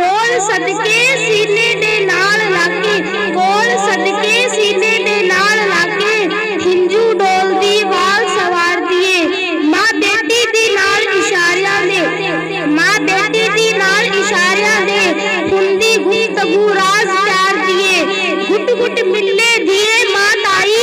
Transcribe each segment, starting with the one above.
ਕੋਲ ਸਦਕੇ ਸੀਨੇ ਦੇ ਨਾਲ ਲਾਗੇ, ਕੋਲ ਸਦਕੇ ਸੀਨੇ ਦੇ ਨਾਲ ਲਾਗੇ, ਹਿੰਜੂ ਡੋਲਦੀ ਵਾਲ ਸਵਾਰ ਦੀਏ। ਮਾਂ ਬੇਟੀ ਦੀ ਨਾਲ ਇਸ਼ਾਰਿਆਂ ਦੇ, ਮਾਂ ਬੇਟੀ ਦੀ ਨਾਲ ਇਸ਼ਾਰਿਆਂ ਦੇ, ਹੁੰਦੀ ਗੁਫ਼ਤਗੂ ਰਾਜ਼ ਪਿਆਰ ਦੀਏ। ਘੁੱਟ ਘੁੱਟ ਮਿਲਨੇ ਦੀਏ ਮਾਂ ਤਾਈ,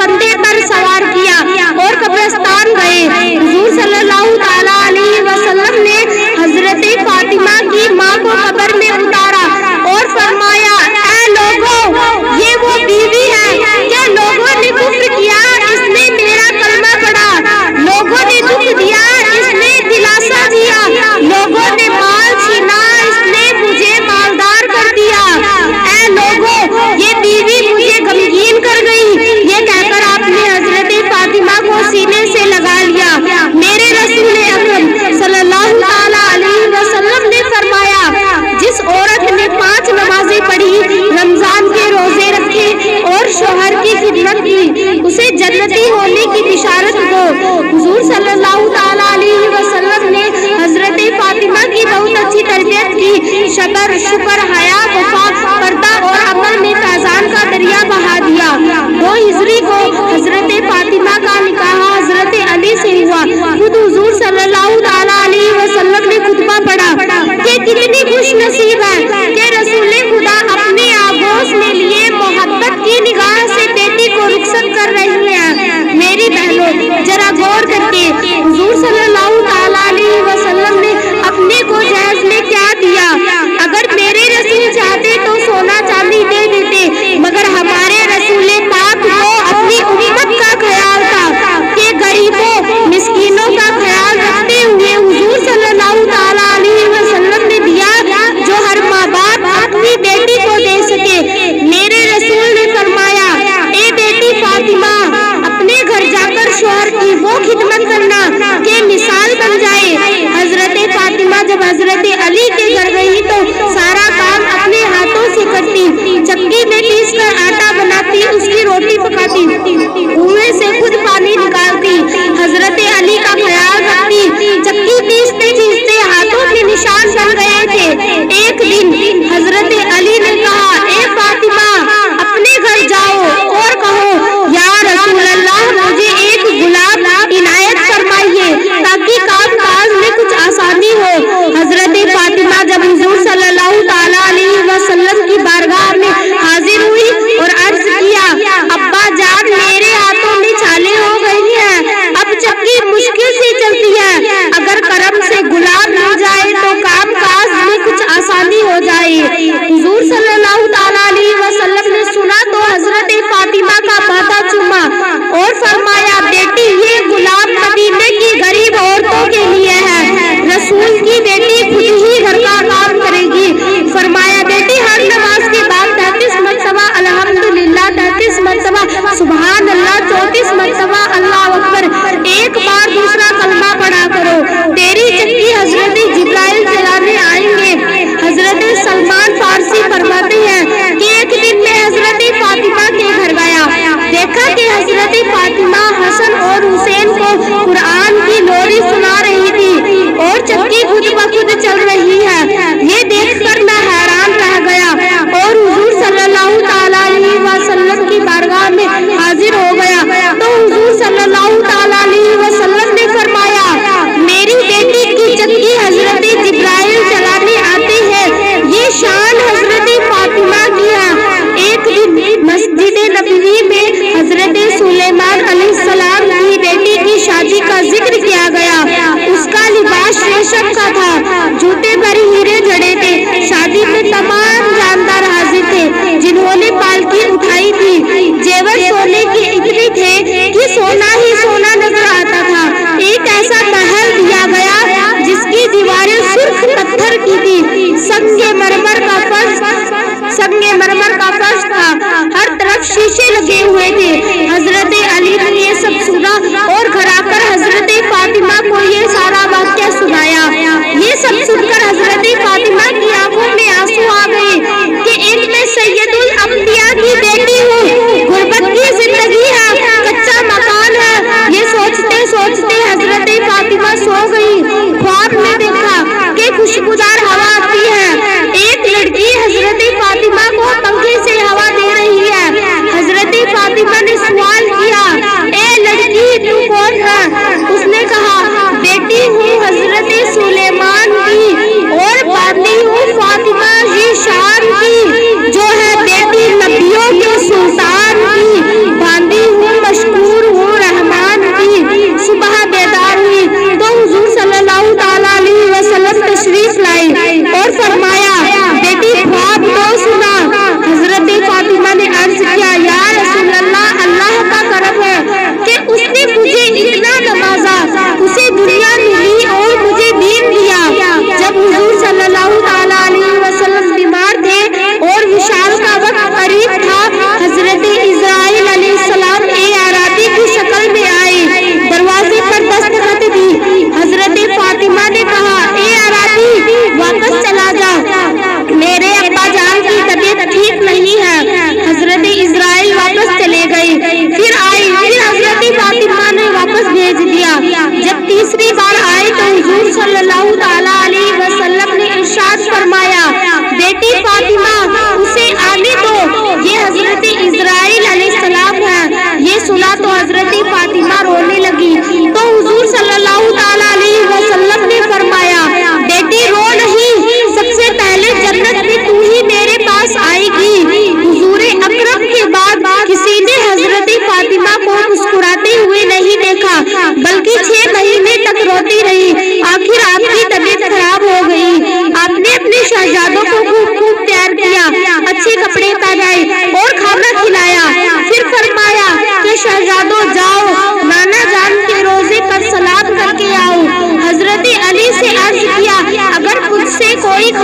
کندھے پر سوار کیا اور قبرستان گئے۔ حضور صلی اللہ تعالیٰ علیہ وسلم نے حضرت فاطمہ کی ماں کو قبر میں اتارا اور فرمایا، اے لوگوں، یہ وہ بیوی ہے کیا لوگوں نے کفر کیا، اس نے میرا کلمہ پڑھا، لوگوں نے دکھ دیا، اس نے دلاسا دیا، لوگوں نے مال چھینا، اس نے مجھے مالدار کر دیا، اے لوگوں یہ بیوی مجھے غمگین کر گئی۔ یہ کہہ کر آپ نے حضرت فاطمہ کو سینے سے لگا لیا۔ میرے رسول اکرم صلی اللہ تعالیٰ علیہ وسلم نے فرمایا، جس عورت نے 5 نمازیں پڑھی، رمضان کے روزے رکھے اور شوہر کی خدمت کی، اسے جنتی ہونے کی بشارت دو۔ حضور صلی اللہ تعالیٰ علیہ وسلم نے حضرت فاطمہ کی بہت اچھی تربیت کی، صبر، شکر، حیا، وفا، پردہ اور عمل میں فیضان کا دریا بہا دیا۔ 2 ہجری کو حضرت فاطمہ کا نکاح حضرت علی سے ہوا۔ خود حضور صلی اللہ تعالیٰ علیہ وسلم نے خطبہ پڑھا کہ کتنی خوش نصیب ہے کہ رسول خدا اپنے آغوش میں لیے محبت کی نگاہ سے بیٹی کو رخصت کر رہی ہیں۔ میری بہنوں، ذرا غور کر کے حضور صلی اللہ تعالیٰ علیہ وسلم نے اپنے کو جہیز میں کیا دیا۔ اگر میرے رسول چاہتے تو سونا چاندی دے دیتے، مگر ہمارے رسول پاک کو اپنی امت کا خیال تھا کہ غریبوں، مسکینوں کا خیال رکھتے ہوئے حضور صلی اللہ تعالیٰ علیہ وسلم نے دیا جو ہر ماں باپ اپنی بیٹی کو دے سکے۔ میرے رسول نے فرمایا، اے بیٹی فاطمہ، اپنے گھر جا کر شوہر کی وہ خدمت کرنا کہ مثال بن جائے۔ حضرت فاطمہ جب حضرت علی کے گھر گئی تو سارا کام اپنے ہاتھوں سے کرتی، چکی میں پیس کر آٹا بناتی، اس کی روٹی پکاتی، کنویں سے خود پانی نکالتی، حضرت علی کا خیال رکھتی۔ چکی پیستے پیستے ہاتھوں کے نشان بن گئے تھے۔ ایک دن حضرت علی نے کہا، اے فاطمہ، اپنے گھر جاؤ اور کہو، یا رسول اللہ، مجھے ایک غلام عنایت فرمائیے تاکہ کام کاج میں کچھ آسانی ہو۔ حضرت فاطمہ جب حضور صلی اللہ تعالیٰ علیہ وسلم کی بارگاہ میں حاضر ہوئی اور عرض کیا، ابا جان، میرے ہاتھوں میں چھالے ہو گئی ہیں، اب چکی مشکل سے چلتی ہے، اگر کرم سے غلام مل جائے تو کام کاج میں کچھ آسانی ہو جائے۔ حضور صلی اللہ تعالیٰ علیہ وسلم نے سنا تو حضرت فاطمہ کا ماتھا چوما اور فرمایا، بیٹی، یہ غلام مدینے کی غریب عورتوں کے لیے ہے، رسول کی بیٹی خود ہی گھر کا کام کرے گی۔ فرمایا، بیٹی، ہر نماز کے بعد 33 مرتبہ الحمدللہ، 33 مرتبہ سبحان اللہ، 34 مرتبہ اللہ اکبر، ایک بار دوسرا کلمہ پڑھا کرو، تیری چکی حضرت جبرائیل چلانے آئیں گے۔ حضرت سلمان فارسی فرماتے ہیں کہ ایک دن میں حضرت فاطمہ کے گھر گیا، دیکھا کہ حضرت فاطمہ حسن اور حسین کو قرآن کی لوری سنا رہی تھی اور چکی خود بخود چل رہی ہے۔ یہ دیکھ کر میں حیران رہ گیا اور حضور صلی اللہ تعالیٰ علیہ وسلم کی بارگاہ میں حاضر ہو گیا تو حضور صلی اللہ تعالیٰ علیہ وسلم نے فرمایا، میری بیٹی کی چکی حضرت جبرائیل چلانے آتی ہے، یہ شان حضرت فاطمہ کی ہے۔ ایک دن مسجد نبوی میں حضرت سلیمان علیہ السلام کی بیٹی کی شادی کا ذکر کیا گیا۔ اس کا لباس ریشم کا تھا، جوتے پر ہیرے جڑے تھے۔ شادی میں تمام جاندار حاضر تھے جنہوں نے پالکی اٹھائی تھی۔ زیور سونے کے اتنے تھے کہ سونا ہی سونا نظر آتا تھا۔ ایک ایسا محل دیا گیا جس کی دیواریں سرخ پتھر کی تھی، سنگ مرمر کا فرش تھا، ہر طرف شیشے لگے ہوئے تھے۔ حضرت علی نے یہ سب سنا اور گھر آ کر حضرت فاطمہ کو یہ سارا واقعہ سنایا۔ یہ سب سن کر حضرت فاطمہ کی آنکھوں میں آنسو آ گئے کہ ایک میں سید الانبیاء کی بیٹی ہوں، غربت کی زندگی ہے، کچا مکان ہے۔ یہ سوچتے سوچتے حضرت فاطمہ سو گئی۔ خواب میں دیکھا کہ خوشبودار ہوا آتی ہے، ایک لڑکی حضرت فاطمہ کو پنکھے سے ہوا دے رہی ہے۔ حضرت فاطمہ نے سوال کیا، اے لڑکی، تو کون ہے؟ اس نے کہا، بیٹی ہوں حضرت سلیمان کی اور باندھی ہوں فاطمہ ہی شان کی، جو ہے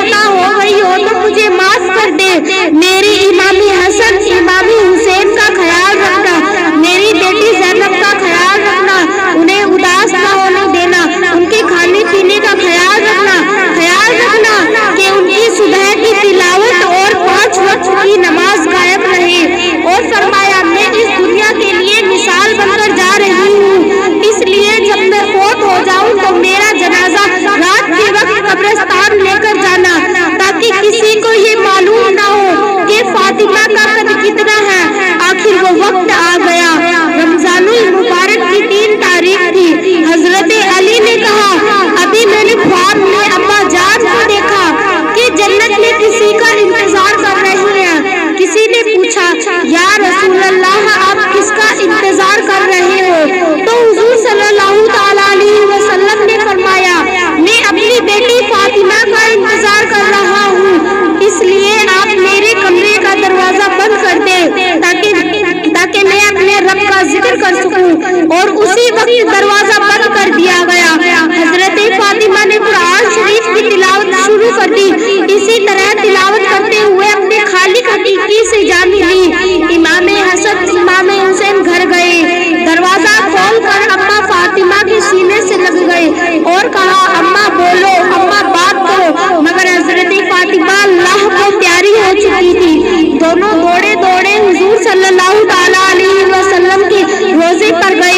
خطا ہو گئی ہو تو مجھے معاف کر دے. میری امامی حسن امامی حسین کا خیال رکھنا, میری بیٹی زینب کا خیال رکھنا, انہیں اداس نہ ہونے دینا, ان کے کھانے پینے کا خیال رکھنا کہ ان کی صبح کی تلاوت اور 5 وقت کی نماز قائم رہے. اور فرمایا میں اس دنیا کے لیے مثال بن کر جا رہی ہوں, اس لیے جب میں فوت ہو جاؤں تو میرا جنازہ رات کے وقت قبرستان لے کر جانا, تاکہ کسی کو یہ معلوم نہ ہو کہ فاطمہ کا قد کتنا ہے. آخر وہ وقت آ گیا. رمضان المبارک کی 3 تاریخ تھی. حضرت علی نے کہا ابھی میں نے خواب میں ابا جان کو دیکھا کہ جنت میں کسی کا انتظار کر رہی ہیں. کسی نے پوچھا یا رسول اللہ آپ کس کا انتظار کر رہے ہو؟ تو حضور صلی اللہ تعالی علیہ وسلم نے فرمایا میں اپنی بیٹی فاطمہ کا انتظار کر رہا ہوں, اس لیے آپ میرے کمرے کا دروازہ بند کر دیں تاکہ میں اپنے رب کا ذکر کر سکوں. اور اسی وقت دروازہ بند کر دیا گیا. حضرت فاطمہ نے قرآن شریف کی تلاوت شروع کر دی. اسی طرح تلاوت کرتے ہوئے اپنے خالق حقیقی سے جا ملی. امام حسن امام حسین گھر گئے, دروازہ کھول کر اماں فاطمہ کے سینے سے لگ گئے اور کہا اماں بولو, اماں بات کرو. مگر حضرت فاطمہ اللہ کو پیاری ہو چکی تھی. دونوں دوڑے حضور صلی اللہ تعالی علیہ وسلم کے روزے پر گئے